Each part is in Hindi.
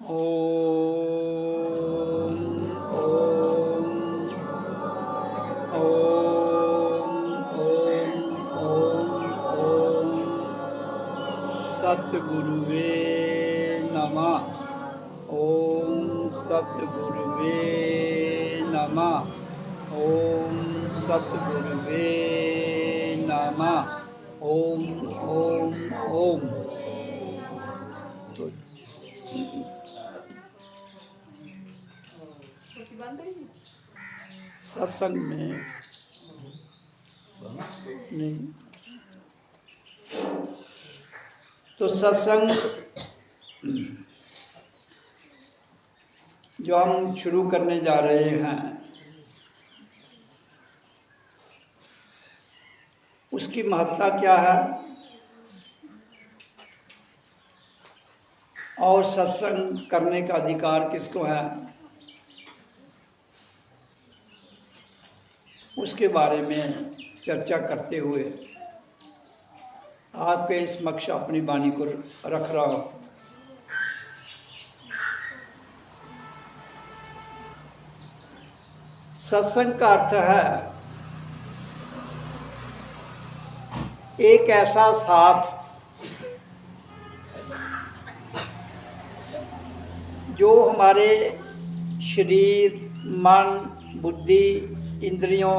ओम ओम ओम ओम ओम सतगुरुवे नमः। ओम सतगुरुवे नमः। ओम सतगुरुवे नमः। ओम ओम ओम। सत्संग में नहीं तो सत्संग जो हम शुरू करने जा रहे हैं उसकी महत्ता क्या है और सत्संग करने का अधिकार किसको है, उसके बारे में चर्चा करते हुए आपके समक्ष अपनी वाणी को रख रहा हूँ। सत्संग का अर्थ है एक ऐसा साथ जो हमारे शरीर, मन, बुद्धि, इंद्रियों,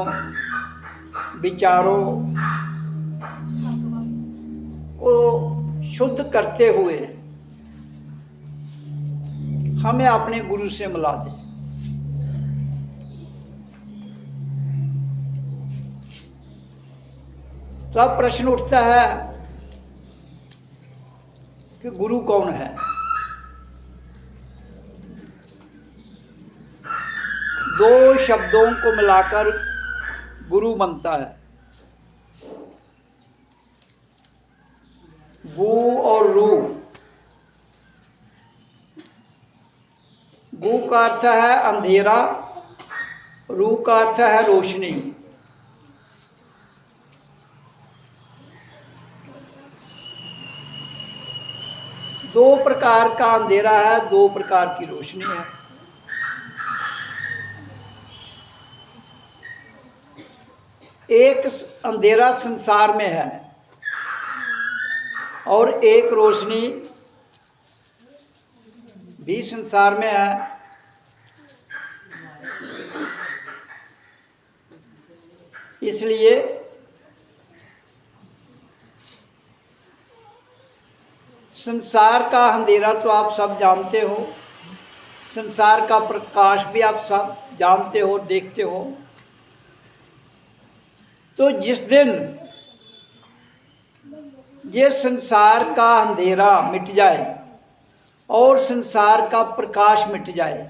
विचारों को शुद्ध करते हुए हमें अपने गुरु से मिला दे। तो अब प्रश्न उठता है कि गुरु कौन है। दो शब्दों को मिलाकर गुरु बनता है, गु और रू। गु का अर्थ है अंधेरा, रू का अर्थ है रोशनी। दो प्रकार का अंधेरा है, दो प्रकार की रोशनी है। एक अंधेरा संसार में है और एक रोशनी भी संसार में है। इसलिए संसार का अंधेरा तो आप सब जानते हो, संसार का प्रकाश भी आप सब जानते हो, देखते हो। तो जिस दिन ये संसार का अंधेरा मिट जाए और संसार का प्रकाश मिट जाए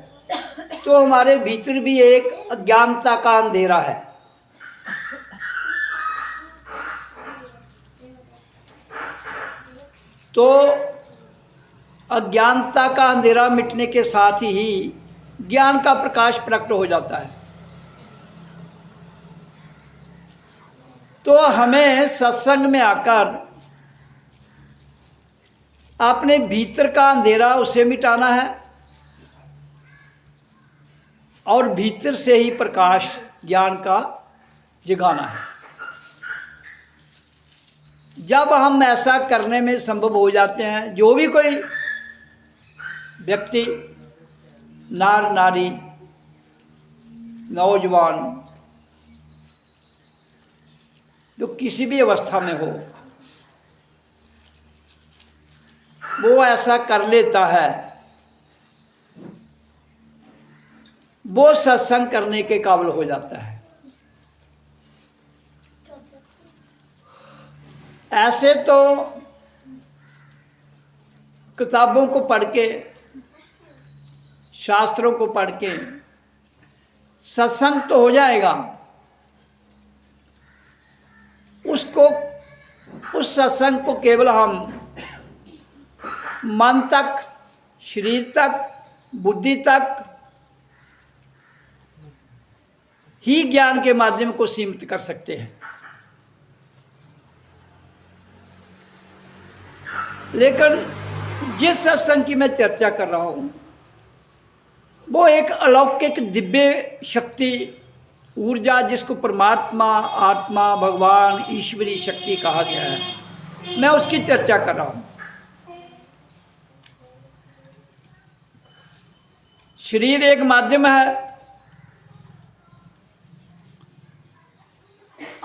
तो हमारे भीतर भी एक अज्ञानता का अंधेरा है। तो अज्ञानता का अंधेरा मिटने के साथ ही ज्ञान का प्रकाश प्रकट हो जाता है। तो हमें सत्संग में आकर अपने भीतर का अंधेरा उसे मिटाना है और भीतर से ही प्रकाश ज्ञान का जगाना है। जब हम ऐसा करने में संभव हो जाते हैं, जो भी कोई व्यक्ति, नार नारी, नौजवान, तो किसी भी अवस्था में हो, वो ऐसा कर लेता है, वो सत्संग करने के काबिल हो जाता है। ऐसे तो किताबों को पढ़ के, शास्त्रों को पढ़ के सत्संग तो हो जाएगा, उस सत्संग को केवल हम मन तक, शरीर तक, बुद्धि तक ही ज्ञान के माध्यम को सीमित कर सकते हैं। लेकिन जिस सत्संग की मैं चर्चा कर रहा हूं वो एक अलौकिक दिव्य शक्ति ऊर्जा, जिसको परमात्मा, आत्मा, भगवान, ईश्वरी शक्ति कहा गया है, मैं उसकी चर्चा कर रहा हूं। शरीर एक माध्यम है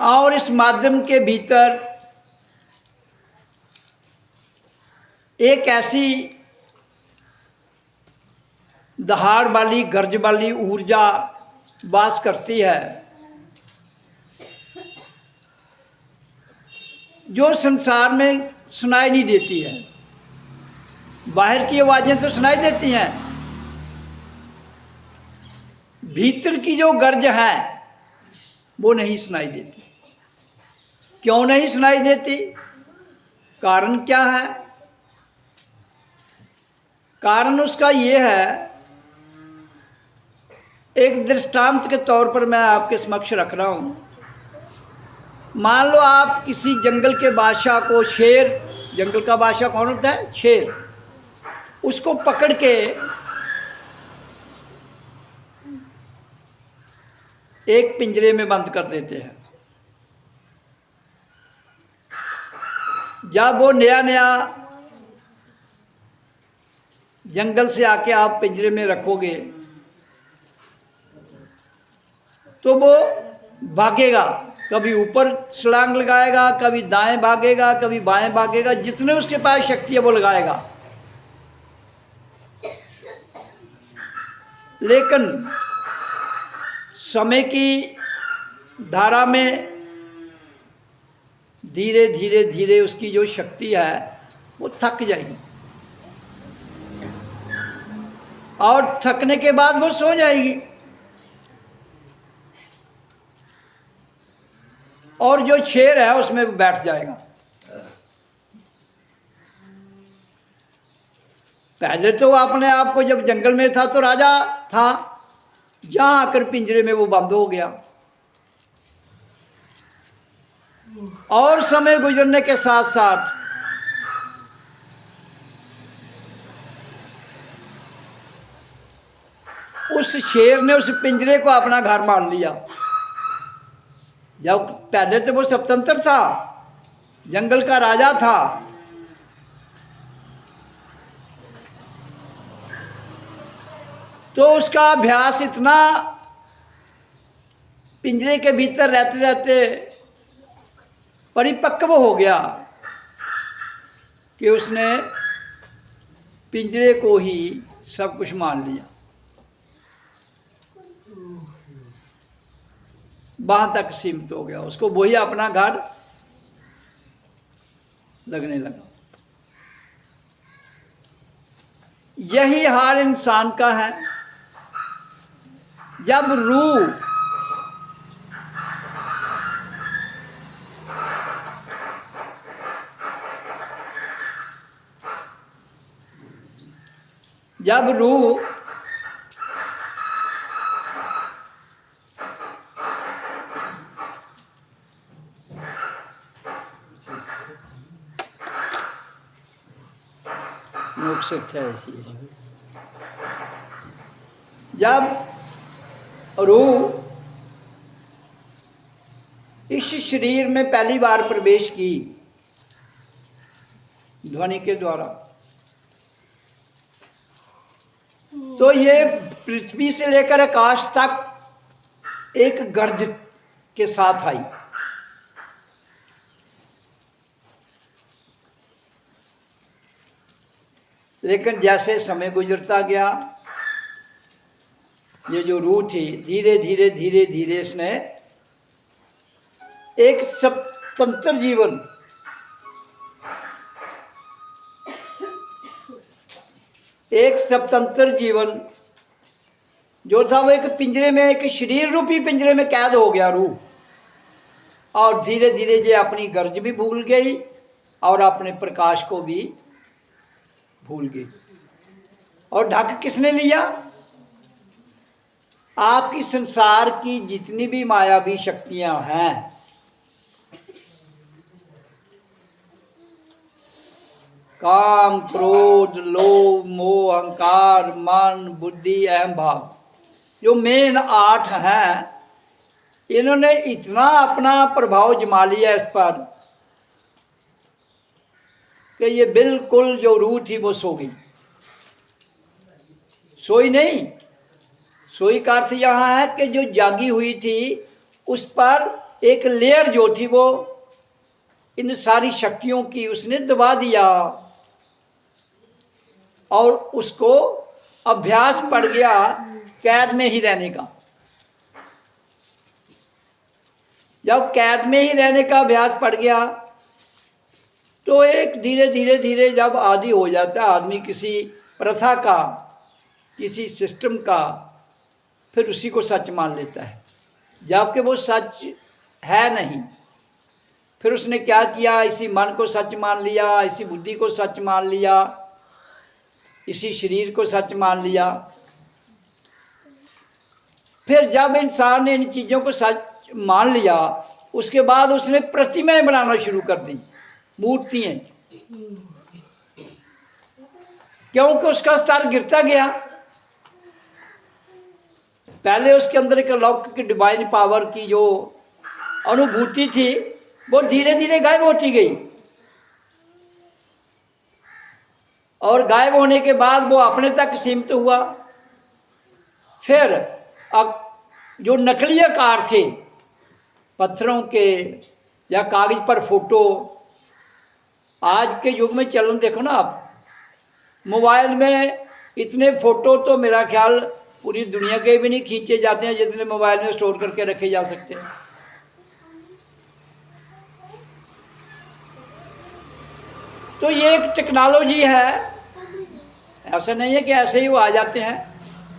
और इस माध्यम के भीतर एक ऐसी दहाड़ वाली, गर्ज वाली ऊर्जा वास करती है जो संसार में सुनाई नहीं देती है। बाहर की आवाजें तो सुनाई देती हैं, भीतर की जो गर्ज है वो नहीं सुनाई देती। क्यों नहीं सुनाई देती? कारण क्या है? कारण उसका ये है, एक दृष्टांत के तौर पर मैं आपके समक्ष रख रहा हूं। मान लो आप किसी जंगल के बादशाह को, शेर, जंगल का बादशाह कौन होता है? शेर। उसको पकड़ के एक पिंजरे में बंद कर देते हैं। जब वो नया नया जंगल से आके आप पिंजरे में रखोगे तो वो भागेगा, कभी ऊपर छलांग लगाएगा, कभी दाएं भागेगा, कभी बाएं भागेगा, जितने उसके पास शक्ति है वो लगाएगा। लेकिन समय की धारा में धीरे धीरे धीरे उसकी जो शक्ति है वो थक जाएगी और थकने के बाद वो सो जाएगी। और जो शेर है उसमें बैठ जाएगा। पहले तो अपने आप को, जब जंगल में था तो राजा था, जहां आकर पिंजरे में वो बंद हो गया। और समय गुजरने के साथ साथ उस शेर ने उस पिंजरे को अपना घर मान लिया। जब पहले तो वो स्वतंत्र था, जंगल का राजा था, तो उसका अभ्यास इतना पिंजरे के भीतर रहते रहते परिपक्व हो गया कि उसने पिंजरे को ही सब कुछ मान लिया। वहां तक सीमित हो गया, उसको वही अपना घर लगने लगा। यही हाल इंसान का है। जब रूह जब रूह इस शरीर में पहली बार प्रवेश की ध्वनि के द्वारा, तो ये पृथ्वी से लेकर आकाश तक एक गर्ज के साथ आई। लेकिन जैसे समय गुजरता गया, ये जो रूह थी धीरे धीरे धीरे धीरे इसने एक स्वतंत्र जीवन, जो था वो एक पिंजरे में, एक शरीर रूपी पिंजरे में कैद हो गया रूह। और धीरे धीरे ये अपनी गर्ज भी भूल गई और अपने प्रकाश को भी भूल गई। और ढक किसने लिया? आपकी संसार की जितनी भी मायावी शक्तियां हैं, काम, क्रोध, लोभ, मोह, अहंकार, मन, बुद्धि, अहम भाव, जो मेन 8 हैं, इन्होंने इतना अपना प्रभाव जमा लिया इस पर कि ये बिल्कुल जो रूह थी वो सो गई। सोई नहीं, सोई का अर्थ यहाँ है कि जो जागी हुई थी उस पर एक लेयर जो थी वो इन सारी शक्तियों की उसने दबा दिया और उसको अभ्यास पड़ गया कैद में ही रहने का। जब कैद में ही रहने का अभ्यास पड़ गया तो एक धीरे धीरे धीरे जब आदी हो जाता है आदमी किसी प्रथा का, किसी सिस्टम का, फिर उसी को सच मान लेता है, जबकि वो सच है नहीं। फिर उसने क्या किया, इसी मन को सच मान लिया, इसी बुद्धि को सच मान लिया, इसी शरीर को सच मान लिया। फिर जब इंसान ने इन चीज़ों को सच मान लिया उसके बाद उसने प्रतिमाएं बनाना शुरू कर दी, मूर्तियां, क्योंकि उसका स्तर गिरता गया। पहले उसके अंदर एक अलौकिक डिवाइन पावर की जो अनुभूति थी वो धीरे धीरे गायब होती गई और गायब होने के बाद वो अपने तक सीमित हुआ। फिर अब जो नकली आकार थे पत्थरों के या कागज पर फोटो, आज के युग में चलन देखो ना आप, मोबाइल में इतने फोटो तो मेरा ख्याल पूरी दुनिया के भी नहीं खींचे जाते हैं जितने मोबाइल में स्टोर करके रखे जा सकते हैं। तो ये एक टेक्नोलॉजी है, ऐसा नहीं है कि ऐसे ही वो आ जाते हैं।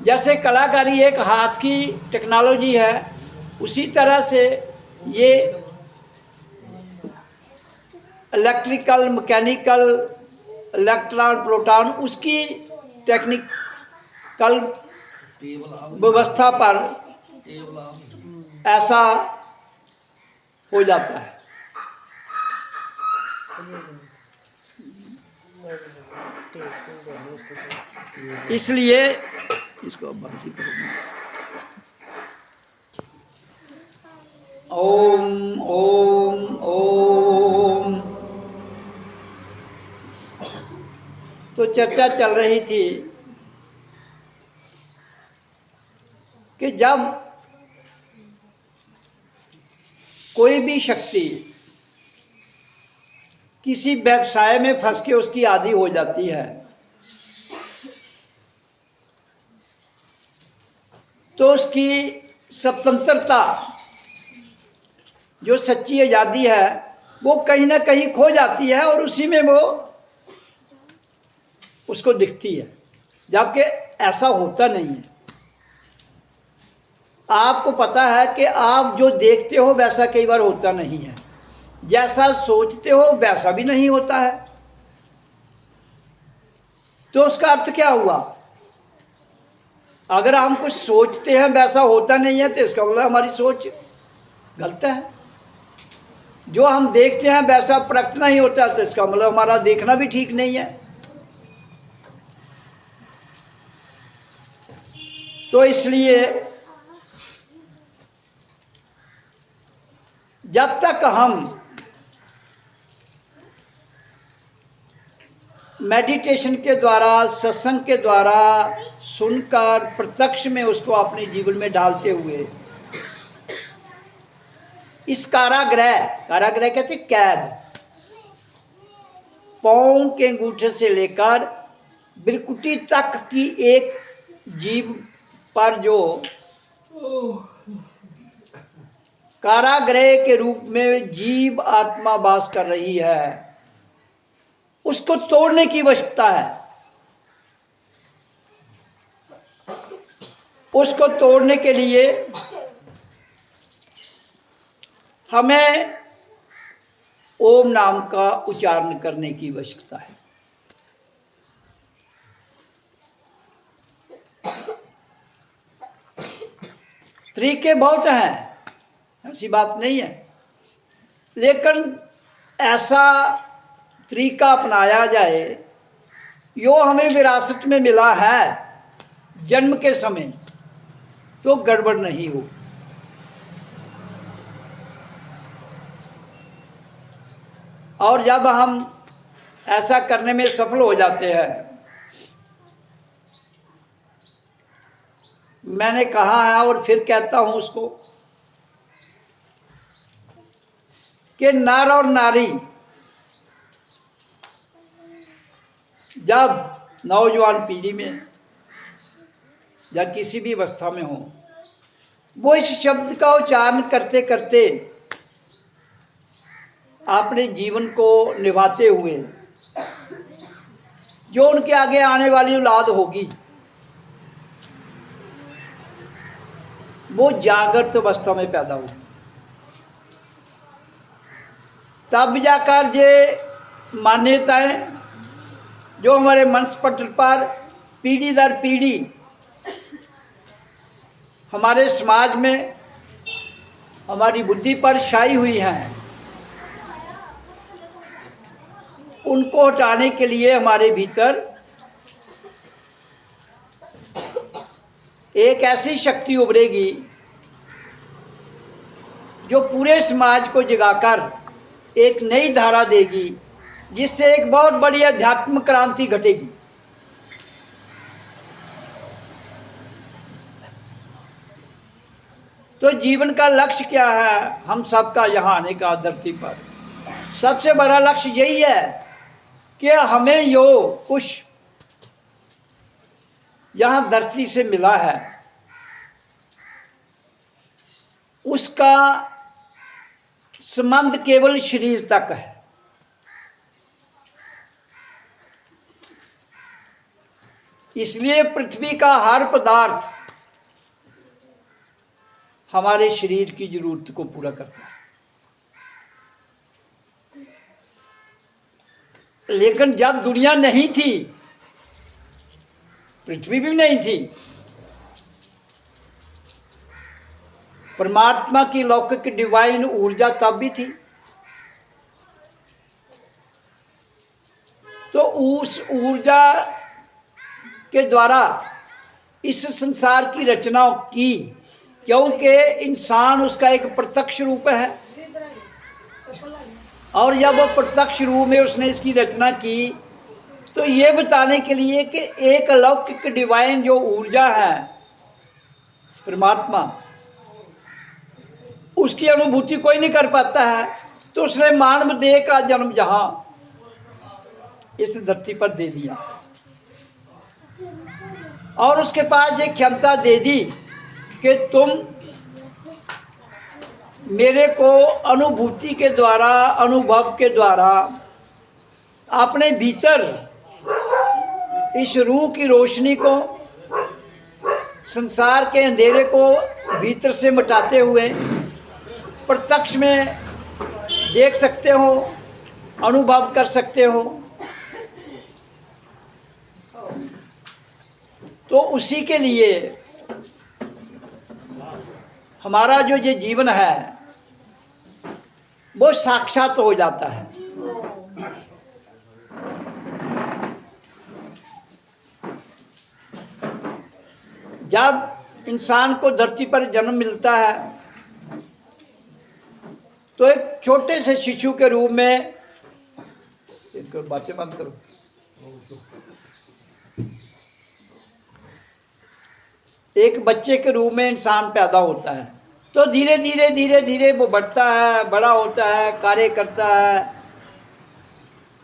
जैसे कलाकारी एक हाथ की टेक्नोलॉजी है, उसी तरह से ये इलेक्ट्रिकल, मैकेनिकल, इलेक्ट्रॉन, प्रोटॉन, उसकी टेक्निकल व्यवस्था पर ऐसा हो जाता है। इसलिए इसको अब बंद ही करूँगा। ओम ओम ओम। तो चर्चा चल रही थी कि जब कोई भी शक्ति किसी व्यवसाय में फंस के उसकी आदी हो जाती है तो उसकी स्वतंत्रता, जो सच्ची आज़ादी है, वो कहीं ना कहीं खो जाती है और उसी में वो उसको दिखती है, जबकि ऐसा होता नहीं है। आपको पता है कि आप जो देखते हो वैसा कई बार होता नहीं है, जैसा सोचते हो वैसा भी नहीं होता है। तो उसका अर्थ क्या हुआ? अगर हम कुछ सोचते हैं वैसा होता नहीं है तो इसका मतलब हमारी सोच गलत है। जो हम देखते हैं वैसा प्रकट नहीं होता तो इसका मतलब हमारा देखना भी ठीक नहीं है। तो इसलिए जब तक हम मेडिटेशन के द्वारा, सत्संग के द्वारा सुनकर प्रत्यक्ष में उसको अपने जीवन में डालते हुए इस कारागृह, कारागृह कहते कैद, पाँव के अंगूठे से लेकर बिरकुटी तक की एक जीव पर जो कारागृह के रूप में जीव आत्मा वास कर रही है, उसको तोड़ने की आवश्यकता है। उसको तोड़ने के लिए हमें ओम नाम का उच्चारण करने की आवश्यकता है। तरीके बहुत हैं, ऐसी बात नहीं है, लेकिन ऐसा तरीका अपनाया जाए, यो हमें विरासत में मिला है जन्म के समय, तो गड़बड़ नहीं हो। और जब हम ऐसा करने में सफल हो जाते हैं, मैंने कहा है और फिर कहता हूं उसको कि नर और नारी जब नौजवान पीढ़ी में या किसी भी अवस्था में हो, वो इस शब्द का उच्चारण करते करते अपने जीवन को निभाते हुए जो उनके आगे आने वाली औलाद होगी, वो जागृत अवस्था में पैदा होगी। तब जाकर ये मान्यताएं जो हमारे मंच पटल पर पीढ़ी दर पीढ़ी हमारे समाज में हमारी बुद्धि पर छाई हुई हैं, उनको हटाने के लिए हमारे भीतर एक ऐसी शक्ति उभरेगी जो पूरे समाज को जगाकर एक नई धारा देगी, जिससे एक बहुत बड़ी आध्यात्मिक क्रांति घटेगी। तो जीवन का लक्ष्य क्या है हम सबका यहाँ आने का धरती पर? सबसे बड़ा लक्ष्य यही है कि हमें यो कुछ यहाँ धरती से मिला है, उसका संबंध केवल शरीर तक है। इसलिए पृथ्वी का हर पदार्थ हमारे शरीर की जरूरत को पूरा करता है। लेकिन जब दुनिया नहीं थी, पृथ्वी भी नहीं थी, परमात्मा की लौकिक डिवाइन ऊर्जा तब भी थी। तो उस ऊर्जा के द्वारा इस संसार की रचना की, क्योंकि इंसान उसका एक प्रत्यक्ष रूप है। और जब वो प्रत्यक्ष रूप में उसने इसकी रचना की, तो ये बताने के लिए कि एक अलौकिक डिवाइन जो ऊर्जा है परमात्मा, उसकी अनुभूति कोई नहीं कर पाता है, तो उसने मानव देह का जन्म जहां इस धरती पर दे दिया और उसके पास एक क्षमता दे दी कि तुम मेरे को अनुभूति के द्वारा, अनुभव के द्वारा अपने भीतर इस रूह की रोशनी को, संसार के अंधेरे को भीतर से मिटाते हुए प्रत्यक्ष में देख सकते हो, अनुभव कर सकते हो। तो उसी के लिए हमारा जो ये जीवन है वो साक्षात हो जाता है। जब इंसान को धरती पर जन्म मिलता है तो एक छोटे से शिशु के रूप में, इनको बातें बंद करो, एक बच्चे के रूप में इंसान पैदा होता है। तो धीरे धीरे धीरे धीरे वो बढ़ता है, बड़ा होता है, कार्य करता है,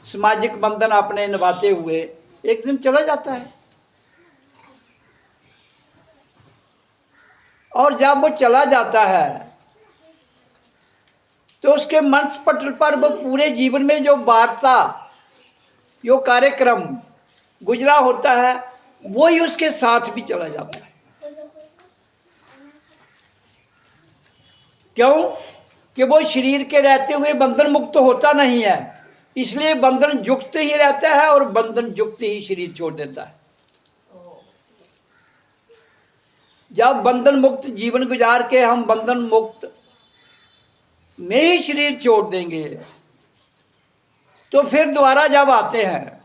सामाजिक बंधन अपने निभाते हुए एक दिन चला जाता है। और जब वो चला जाता है तो उसके मंच पटल पर वो पूरे जीवन में जो वार्ता, जो कार्यक्रम गुजरा होता है, वो ही उसके साथ भी चला जाता है। क्यों? कि वो शरीर के रहते हुए बंधन मुक्त होता नहीं है, इसलिए बंधन युक्त ही रहता है और बंधन युक्त ही शरीर छोड़ देता है। जब बंधन मुक्त जीवन गुजार के हम बंधन मुक्त में ही शरीर छोड़ देंगे, तो फिर दोबारा जब आते हैं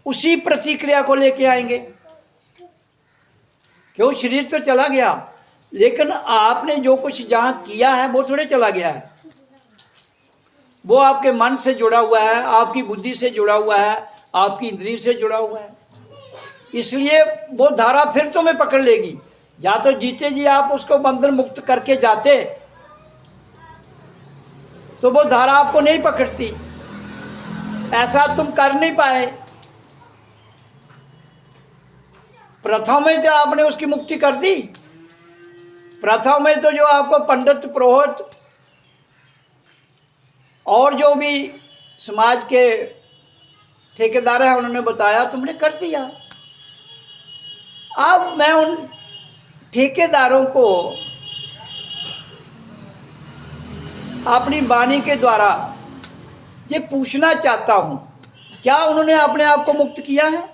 उसी प्रतिक्रिया को लेके आएंगे। क्यों, शरीर तो चला गया, लेकिन आपने जो कुछ जहां किया है वो थोड़े चला गया है। वो आपके मन से जुड़ा हुआ है, आपकी बुद्धि से जुड़ा हुआ है, आपकी इंद्रिय से जुड़ा हुआ है। इसलिए वो धारा फिर तुम्हें पकड़ लेगी। या तो जीते जी आप उसको बंधन मुक्त करके जाते तो वो धारा आपको नहीं पकड़ती, ऐसा तुम कर नहीं पाए। प्रथम में तो आपने उसकी मुक्ति कर दी। प्रथम में तो जो आपको पंडित पुरोहित और जो भी समाज के ठेकेदार हैं उन्होंने बताया, तुमने कर दिया। अब मैं उन ठेकेदारों को अपनी वाणी के द्वारा ये पूछना चाहता हूं, क्या उन्होंने अपने आप को मुक्त किया है?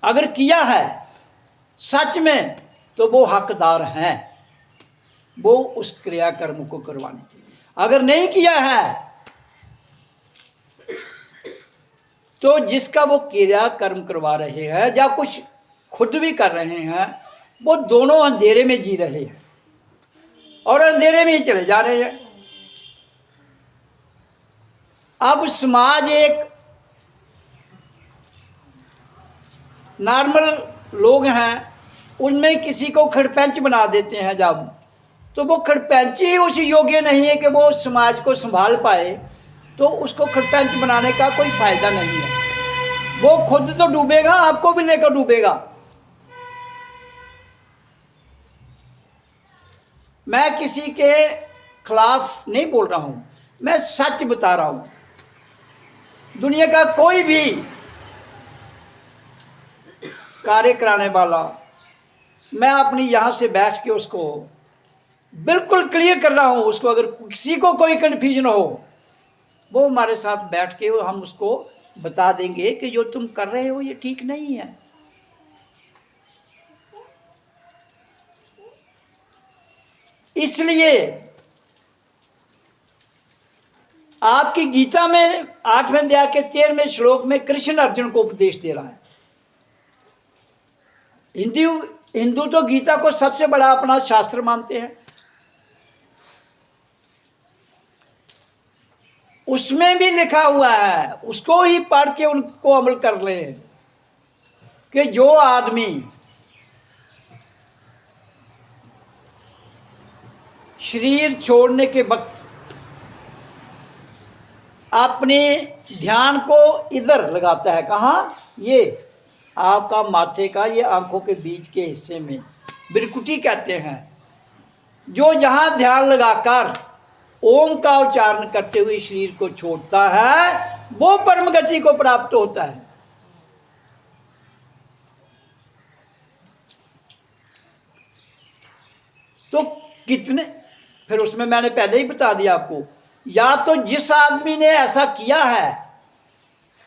अगर किया है सच में तो वो हकदार हैं वो उस क्रियाकर्म को करवाने के लिए। अगर नहीं किया है तो जिसका वो क्रियाकर्म करवा रहे हैं या कुछ खुद भी कर रहे हैं, वो दोनों अंधेरे में जी रहे हैं और अंधेरे में ही चले जा रहे हैं। अब समाज एक नॉर्मल लोग हैं, उनमें किसी को खड़पंच बना देते हैं जब, तो वो खड़पंच ही उस योग्य नहीं है कि वो समाज को संभाल पाए, तो उसको खड़पंच बनाने का कोई फायदा नहीं है। वो खुद तो डूबेगा, आपको भी लेकर डूबेगा। मैं किसी के खिलाफ नहीं बोल रहा हूं, मैं सच बता रहा हूं। दुनिया का कोई भी कार्य कराने वाला, मैं अपनी यहां से बैठ के उसको बिल्कुल क्लियर कर रहा हूं। उसको अगर किसी को कोई कन्फ्यूजन हो, वो हमारे साथ बैठ के हम उसको बता देंगे कि जो तुम कर रहे हो ये ठीक नहीं है। इसलिए आपकी गीता में 8वें अध्याय के 13वें श्लोक में कृष्ण अर्जुन को उपदेश दे रहा है। हिंदू तो गीता को सबसे बड़ा अपना शास्त्र मानते हैं। उसमें भी लिखा हुआ है, उसको ही पढ़ के उनको अमल कर ले कि जो आदमी शरीर छोड़ने के वक्त अपने ध्यान को इधर लगाता है, कहाँ, ये आपका माथे का ये आंखों के बीच के हिस्से में बिरकुटी कहते हैं, जो जहां ध्यान लगाकर ओम का उच्चारण करते हुए शरीर को छोड़ता है वो परम गति को प्राप्त होता है। तो कितने, फिर उसमें मैंने पहले ही बता दिया आपको, या तो जिस आदमी ने ऐसा किया है,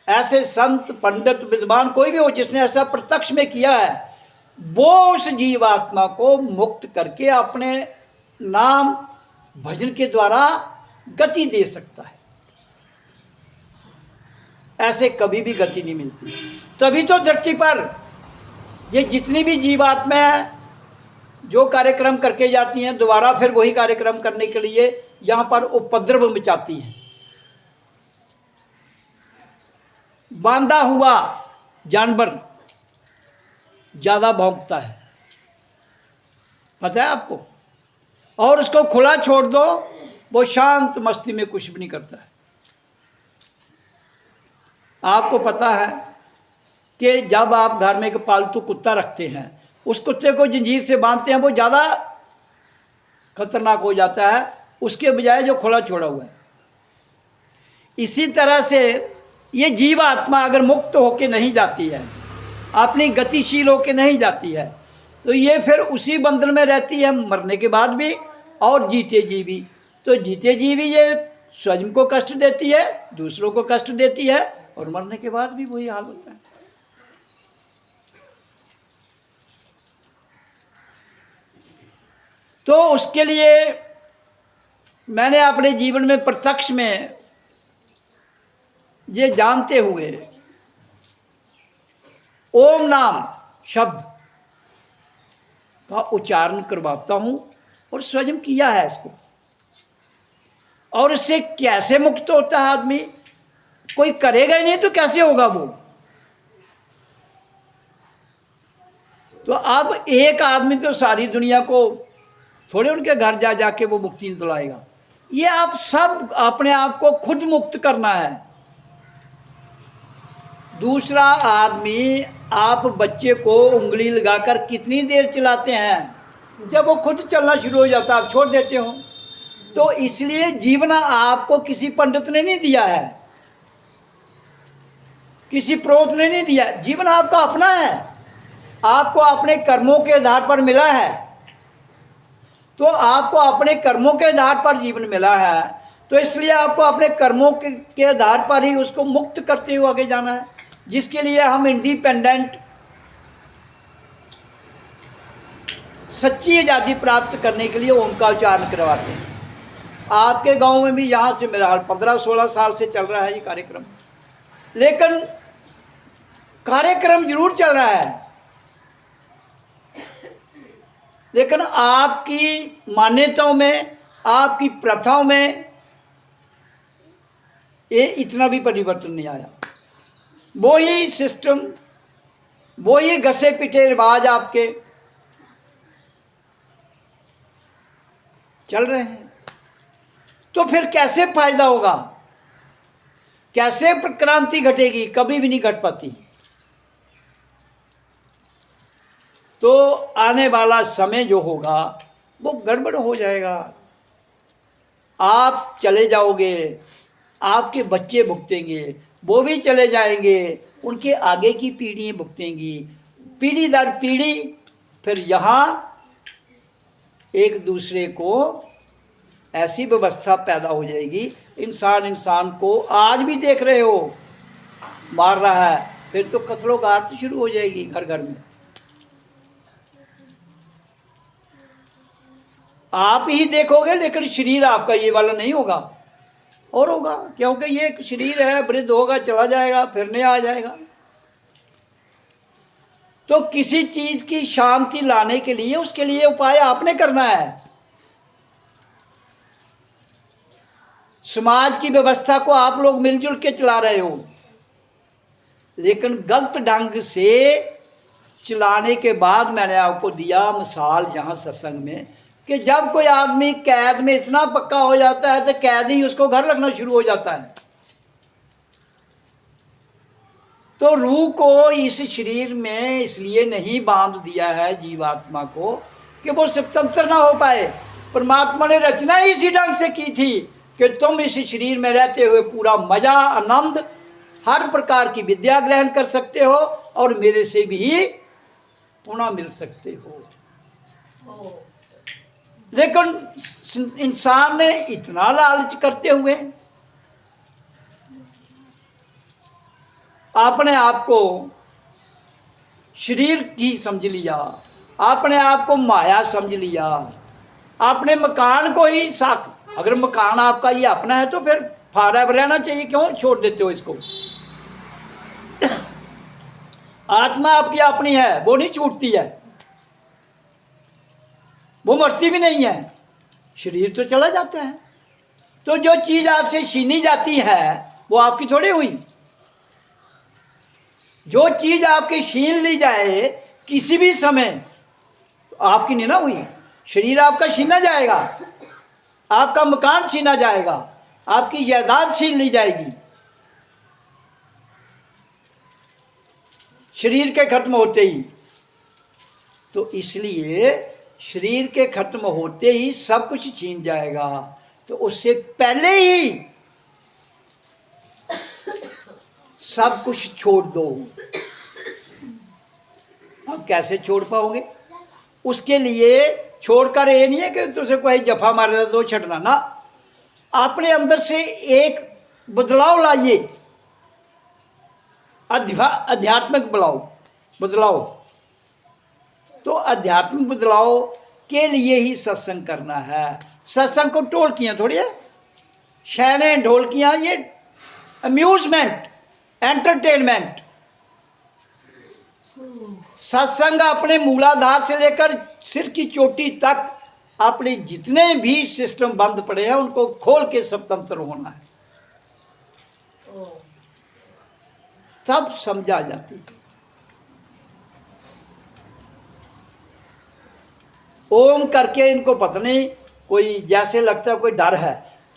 ऐसे संत पंडित विद्वान कोई भी हो जिसने ऐसा प्रत्यक्ष में किया है, वो उस जीवात्मा को मुक्त करके अपने नाम भजन के द्वारा गति दे सकता है। ऐसे कभी भी गति नहीं मिलती। तभी तो धरती पर ये जितनी भी जीवात्मा है जो कार्यक्रम करके जाती हैं, दोबारा फिर वही कार्यक्रम करने के लिए यहाँ पर उपद्रव मचाती हैं। बांधा हुआ जानवर ज़्यादा भौंकता है, पता है आपको, और उसको खुला छोड़ दो, वो शांत मस्ती में कुछ भी नहीं करता है। आपको पता है कि जब आप घर में एक पालतू कुत्ता रखते हैं, उस कुत्ते को जंजीर से बांधते हैं, वो ज़्यादा खतरनाक हो जाता है उसके बजाय जो खुला छोड़ा हुआ है। इसी तरह से ये जीव आत्मा अगर मुक्त होके नहीं जाती है, अपनी गतिशील होके नहीं जाती है, तो ये फिर उसी बंधन में रहती है मरने के बाद भी और जीते जी भी। तो जीते जी भी ये स्वयं को कष्ट देती है, दूसरों को कष्ट देती है, और मरने के बाद भी वही हाल होता है। तो उसके लिए मैंने अपने जीवन में प्रत्यक्ष में ये जानते हुए ओम नाम शब्द का उच्चारण करवाता हूं और स्वयं किया है इसको। और इससे कैसे मुक्त होता है आदमी, कोई करेगा ही नहीं तो कैसे होगा वो। तो अब एक आदमी तो सारी दुनिया को थोड़े उनके घर जा जाके वो मुक्ति दिलाएगा। ये आप सब अपने आप को खुद मुक्त करना है। दूसरा आदमी, आप बच्चे को उंगली लगाकर कितनी देर चलाते हैं, जब वो खुद चलना शुरू हो जाता है आप छोड़ देते हो। तो इसलिए जीवन आपको किसी पंडित ने नहीं दिया है, किसी प्रोत ने नहीं दिया। जीवन आपका अपना है, आपको अपने कर्मों के आधार पर मिला है। तो आपको अपने कर्मों के आधार पर जीवन मिला है, तो इसलिए आपको अपने कर्मों के आधार पर ही उसको मुक्त करते हुए आगे जाना है। जिसके लिए हम इंडिपेंडेंट सच्ची आज़ादी प्राप्त करने के लिए ओम का उच्चारण करवाते हैं। आपके गांव में भी यहाँ से मेरा हाल 15-16 साल से चल रहा है ये कार्यक्रम, लेकिन कार्यक्रम जरूर चल रहा है, लेकिन आपकी मान्यताओं में, आपकी प्रथाओं में ये इतना भी परिवर्तन नहीं आया। वो ही सिस्टम, वो ही घसे पिटे रिवाज आपके चल रहे हैं। तो फिर कैसे फायदा होगा, कैसे क्रांति घटेगी? कभी भी नहीं घट पाती। तो आने वाला समय जो होगा वो गड़बड़ हो जाएगा। आप चले जाओगे, आपके बच्चे भुगतेंगे, वो भी चले जाएंगे, उनके आगे की पीढ़ी भुगतेंगी, पीढ़ी दर पीढ़ी। फिर यहाँ एक दूसरे को ऐसी व्यवस्था पैदा हो जाएगी, इंसान इंसान को आज भी देख रहे हो मार रहा है, फिर तो कत्लो गार शुरू हो जाएगी घर घर में। आप ही देखोगे, लेकिन शरीर आपका ये वाला नहीं होगा, और होगा, क्योंकि ये एक शरीर है, वृद्ध होगा, चला जाएगा, फिर नया आ जाएगा। तो किसी चीज की शांति लाने के लिए उसके लिए उपाय आपने करना है। समाज की व्यवस्था को आप लोग मिलजुल के चला रहे हो, लेकिन गलत ढंग से चलाने के बाद मैंने आपको दिया मिसाल यहाँ सत्संग में कि जब कोई आदमी कैद में इतना पक्का हो जाता है तो कैद ही उसको घर लगना शुरू हो जाता है। तो रूह को इस शरीर में इसलिए नहीं बांध दिया है जीवात्मा को कि वो स्वतंत्र ना हो पाए। परमात्मा ने रचना ही इसी ढंग से की थी कि तुम इस शरीर में रहते हुए पूरा मजा, आनंद, हर प्रकार की विद्या ग्रहण कर सकते हो और मेरे से भी पुनः मिल सकते हो। लेकिन इंसान ने इतना लालच करते हुए अपने आप को शरीर की समझ लिया, अपने आप को माया समझ लिया, अपने मकान को ही साक। अगर मकान आपका ये अपना है तो फिर फॉरएवर रहना चाहिए, क्यों छोड़ देते हो इसको? आत्मा आपकी अपनी है, वो नहीं छूटती है, वो मरती भी नहीं है, शरीर तो चला जाता है। तो जो चीज़ आपसे छीनी जाती है वो आपकी थोड़ी हुई। जो चीज़ आपकी छीन ली जाए किसी भी समय तो आपकी नहीं ना हुई। शरीर आपका छीना जाएगा, आपका मकान छीना जाएगा, आपकी जायदाद छीन ली जाएगी शरीर के खत्म होते ही। तो इसलिए शरीर के खत्म होते ही सब कुछ छीन जाएगा, तो उससे पहले ही सब कुछ छोड़ दो। अब कैसे छोड़ पाओगे? उसके लिए छोड़कर ये नहीं है कि तुझे कोई जफा मारे तो छटना ना, अपने अंदर से एक बदलाव लाइए, आध्यात्मिक बदलाव। तो आध्यात्मिक बदलाव के लिए ही सत्संग करना है। सत्संग को ढोलकियाँ थोड़ी है, शैने ढोलकियाँ, ये अम्यूजमेंट, एंटरटेनमेंट। सत्संग अपने मूलाधार से लेकर सिर की चोटी तक अपने जितने भी सिस्टम बंद पड़े हैं उनको खोल के स्वतंत्र होना है, तब समझा जाती है। ओम करके इनको पता नहीं, कोई जैसे लगता है कोई डर है,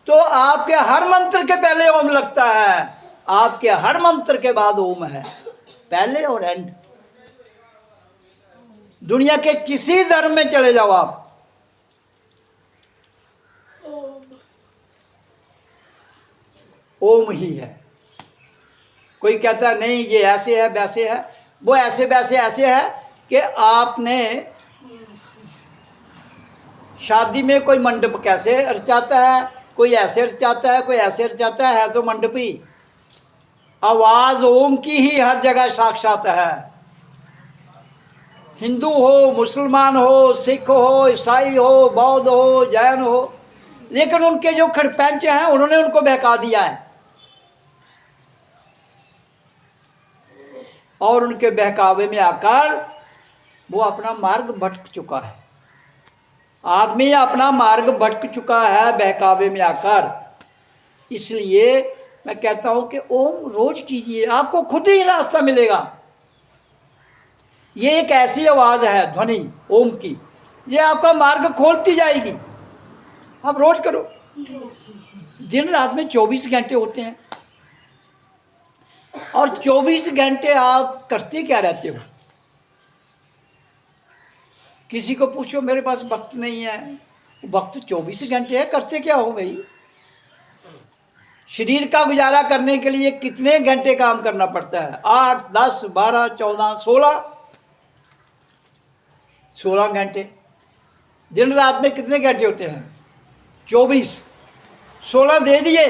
तो आपके हर मंत्र के पहले ओम लगता है, आपके हर मंत्र के बाद ओम है, पहले और एंड। दुनिया के किसी धर्म में चले जाओ आप, ओम ही है। कोई कहता है नहीं ये ऐसे है वैसे है, वो ऐसे वैसे ऐसे है कि आपने शादी में कोई मंडप कैसे रचाता है, कोई ऐसे रचाता है, कोई ऐसे रचाता है तो मंडप ही। आवाज ओम की ही हर जगह साक्षात है। हिंदू हो, मुसलमान हो, सिख हो, ईसाई हो, बौद्ध हो, जैन हो, लेकिन उनके जो खड़पंच हैं उन्होंने उनको बहका दिया है और उनके बहकावे में आकर वो अपना मार्ग भटक चुका है। आदमी अपना मार्ग भटक चुका है बहकावे में आकर। इसलिए मैं कहता हूं कि ओम रोज कीजिए, आपको खुद ही रास्ता मिलेगा। ये एक ऐसी आवाज़ है ध्वनि ओम की, ये आपका मार्ग खोलती जाएगी। आप रोज करो। दिन रात में 24 घंटे होते हैं और 24 घंटे आप करते क्या रहते हो? किसी को पूछो मेरे पास वक्त नहीं है, वक्त 24 घंटे है, करते क्या हो भाई? शरीर का गुजारा करने के लिए कितने घंटे काम करना पड़ता है? 8, 10, 12, 14, 16 घंटे। दिन रात में कितने घंटे होते हैं? 24। 16 दे दिए,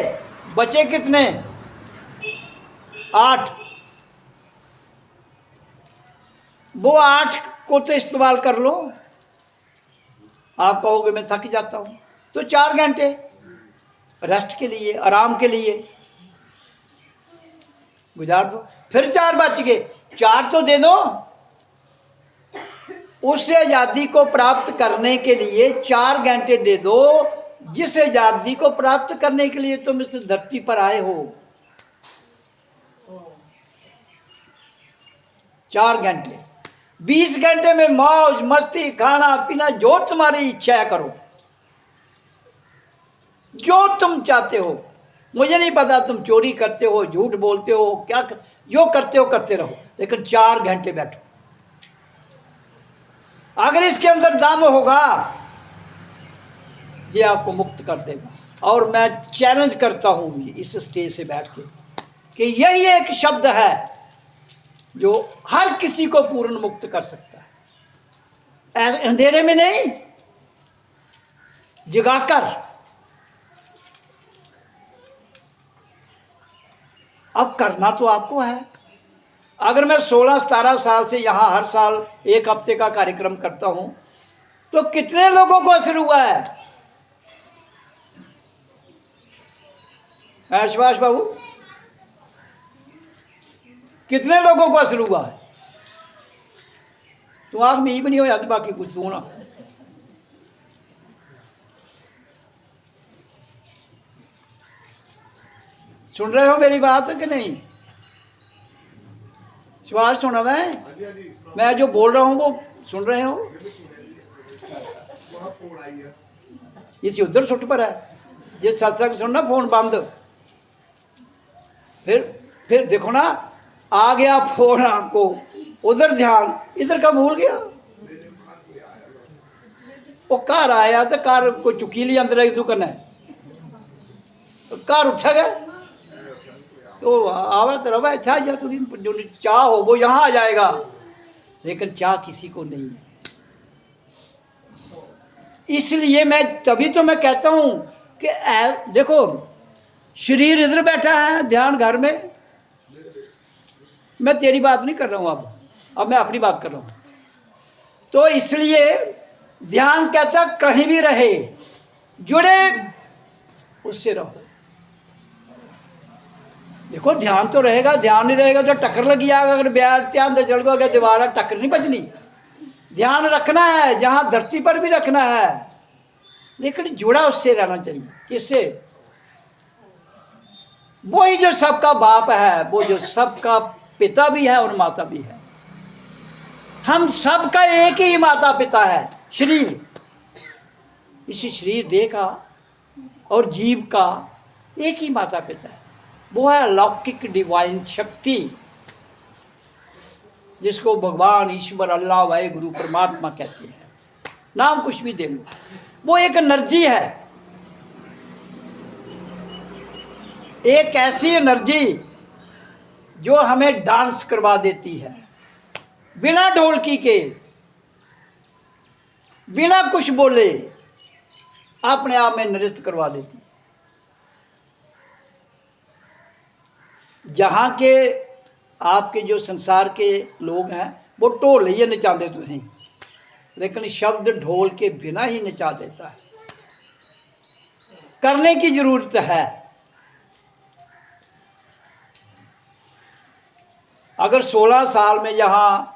बचे कितने? 8। वो 8 को तो इस्तेमाल कर लो। आप कहोगे मैं थक जाता हूँ, तो 4 घंटे रेस्ट के लिए, आराम के लिए गुजार दो। फिर 4 बच गए, 4 तो दे दो। उस आज़ादी को प्राप्त करने के लिए 4 घंटे दे दो, जिस आज़ादी को प्राप्त करने के लिए तुम इस धरती पर आए हो। 4 घंटे, 20 घंटे में मौज मस्ती, खाना पीना, जो तुम्हारी इच्छा है करो, जो तुम चाहते हो। मुझे नहीं पता तुम चोरी करते हो, झूठ बोलते हो, क्या जो करते हो करते रहो, लेकिन 4 घंटे बैठो। अगर इसके अंदर दम होगा, ये आपको मुक्त कर देगा। और मैं चैलेंज करता हूँ इस स्टेज से बैठ के कि यही एक शब्द है जो हर किसी को पूर्ण मुक्त कर सकता है। अंधेरे में नहीं, जगाकर। अब करना तो आपको है। अगर मैं 16-17 साल से यहाँ हर साल 1 हफ्ते का कार्यक्रम करता हूँ, तो कितने लोगों को असर हुआ है? सुभाष बाबू, कितने लोगों को असर हुआ है? तो आँख में ही भी नहीं हो जाती, बाकी कुछ तो ना। सुन रहे हो मेरी बात कि नहीं? सुभाष सुना रहा है? मैं जो बोल रहा हूँ वो सुन रहे हो? इसी उधर सुट पर है, जिस सत्संग सुनना फोन बंद। फिर देखो ना, आ गया फोन आपको, उधर ध्यान, इधर का भूल गया। वो घर आया तो घर को चुकी ली अंदर एक दुकान है, घर उठा गया तो आवा तो रवा था या तो जो चाह हो वो यहाँ आ जाएगा, लेकिन चाह किसी को नहीं है। इसलिए मैं तभी तो मैं कहता हूँ कि देखो, शरीर इधर बैठा है, ध्यान घर में। मैं तेरी बात नहीं कर रहा हूँ अब मैं अपनी बात कर रहा हूँ। तो इसलिए ध्यान कहता कहीं भी रहे, जुड़े उससे रहो। देखो ध्यान तो रहेगा, ध्यान नहीं रहेगा तो टक्कर लगी आएगा। अगर ध्यान से चल गो अगर दोबारा टक्कर नहीं बजनी। ध्यान रखना है जहां धरती पर भी रखना है, लेकिन जुड़ा उससे रहना चाहिए। किससे? वही जो सबका बाप है, वो जो सबका पिता भी है और माता भी है। हम सबका एक ही माता पिता है, शरीर। इसी शरीर देह का और जीव का एक ही माता पिता है, वो है अलौकिक डिवाइन शक्ति, जिसको भगवान, ईश्वर, अल्लाह, वाहे गुरु, परमात्मा कहते हैं। नाम कुछ भी दे लो, वो एक एनर्जी है। एक ऐसी एनर्जी जो हमें डांस करवा देती है, बिना ढोलकी के, बिना कुछ बोले अपने आप में नृत्य करवा देती है। जहाँ के आपके जो संसार के लोग हैं वो ढोल ही नचाते तो नहीं, लेकिन शब्द ढोल के बिना ही नचा देता है। करने की जरूरत है। अगर 16 साल में यहाँ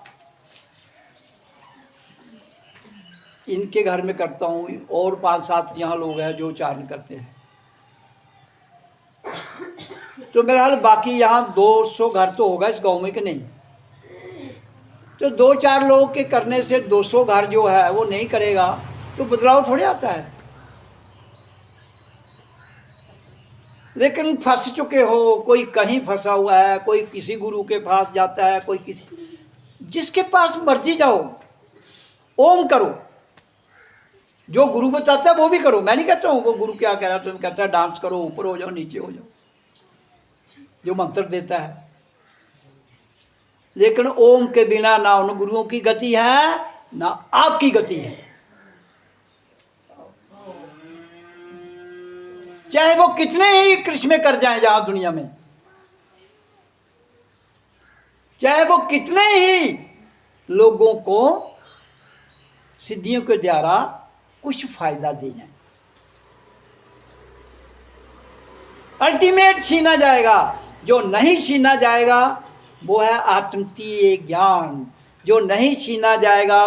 इनके घर में करता हूँ और 5-7 यहाँ लोग हैं जो उच्चारण करते हैं, तो मेरा हाल बाकी यहाँ 200 घर तो होगा इस गांव में कि नहीं। तो 2-4 लोग के करने से 200 घर जो है वो नहीं करेगा तो बदलाव थोड़ी आता है। लेकिन फंस चुके हो, कोई कहीं फंसा हुआ है, कोई किसी गुरु के पास जाता है, कोई किसी, जिसके पास मर्जी जाओ, ओम करो। जो गुरु बताता है वो भी करो। मैं नहीं कहता हूँ वो गुरु क्या कह रहा है, तुम्हें कहता है डांस करो, ऊपर हो जाओ, नीचे हो जाओ, जो मंत्र देता है। लेकिन ओम के बिना ना उन गुरुओं की गति है ना आपकी गति है। चाहे वो कितने ही कृष्ण कर जाएं जहां दुनिया में, चाहे वो कितने ही लोगों को सिद्धियों के द्वारा कुछ फायदा दे जाए, अल्टीमेट छीना जाएगा। जो नहीं छीना जाएगा वो है आत्मतीय ज्ञान। जो नहीं छीना जाएगा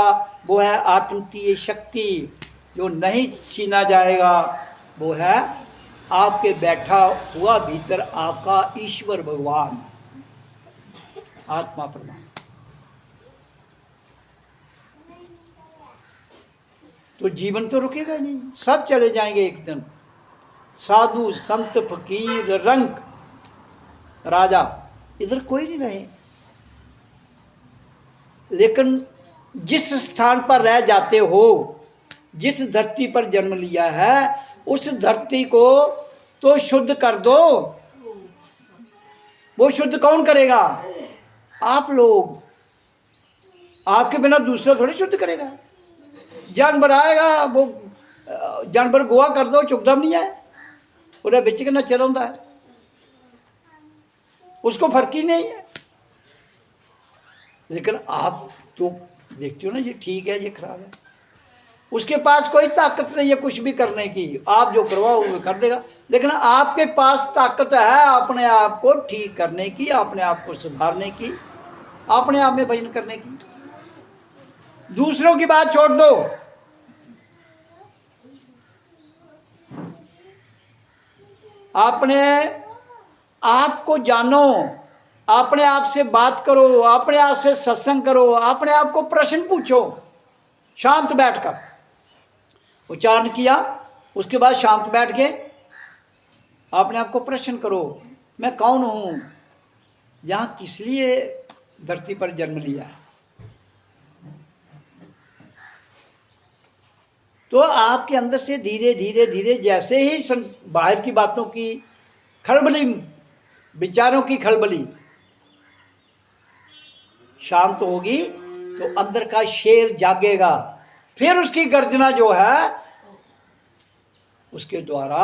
वो है आत्मतीय शक्ति। जो नहीं छीना जाएगा वो है आपके बैठा हुआ भीतर आपका ईश्वर भगवान, आत्मा परमात्मा। तो जीवन तो रुकेगा नहीं, सब चले जाएंगे एक दिन। साधु, संत, फकीर, रंक, राजा, इधर कोई नहीं रहे। लेकिन जिस स्थान पर रह जाते हो, जिस धरती पर जन्म लिया है, उस धरती को तो शुद्ध कर दो। वो शुद्ध कौन करेगा? आप लोग। आपके बिना दूसरा थोड़ी शुद्ध करेगा। जानवर आएगा, वो जानवर गोवा कर दो, चुकदम नहीं है, उन्हें बिच के नचर होता है, उसको फर्क ही नहीं है। लेकिन आप तो देखते हो ना, ये ठीक है, ये खराब है, उसके पास कोई ताकत नहीं है कुछ भी करने की। आप जो करवाओ वो कर देगा। लेकिन आपके पास ताकत है अपने आप को ठीक करने की, अपने आप को सुधारने की, अपने आप में भजन करने की। दूसरों की बात छोड़ दो, अपने आप को जानो, अपने आप से बात करो, अपने आप से सत्संग करो, अपने आप को प्रश्न पूछो। शांत बैठकर उच्चारण किया, उसके बाद शांत बैठ के अपने आप को प्रश्न करो, मैं कौन हूँ, यहाँ किस लिए धरती पर जन्म लिया है। तो आपके अंदर से धीरे धीरे धीरे जैसे ही बाहर की बातों की खलबली, विचारों की खलबली शांत होगी तो अंदर का शेर जागेगा। फिर उसकी गर्जना जो है उसके द्वारा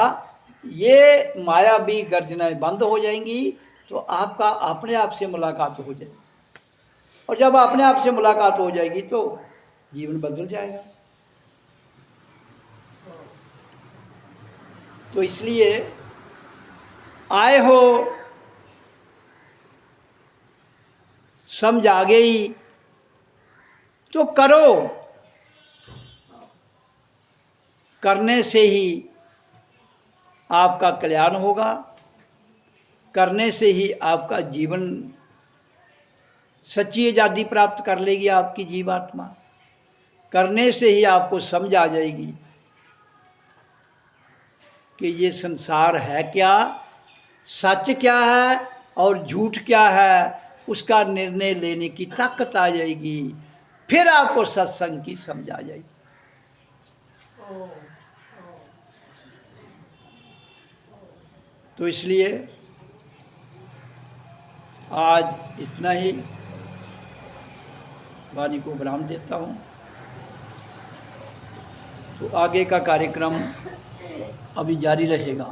ये माया भी गर्जनाएं बंद हो जाएंगी। तो आपका अपने आप से मुलाकात हो जाएगी, और जब अपने आप से मुलाकात हो जाएगी तो जीवन बदल जाएगा। तो इसलिए आए हो, समझ आ गई तो करो। करने से ही आपका कल्याण होगा, करने से ही आपका जीवन सच्ची आज़ादी प्राप्त कर लेगी आपकी जीवात्मा। करने से ही आपको समझ आ जाएगी कि ये संसार है क्या, सच क्या है और झूठ क्या है, उसका निर्णय लेने की ताकत आ जाएगी। फिर आपको सत्संग की समझ आ जाएगी। तो इसलिए आज इतना ही, वाणी को विराम देता हूँ। तो आगे का कार्यक्रम अभी जारी रहेगा।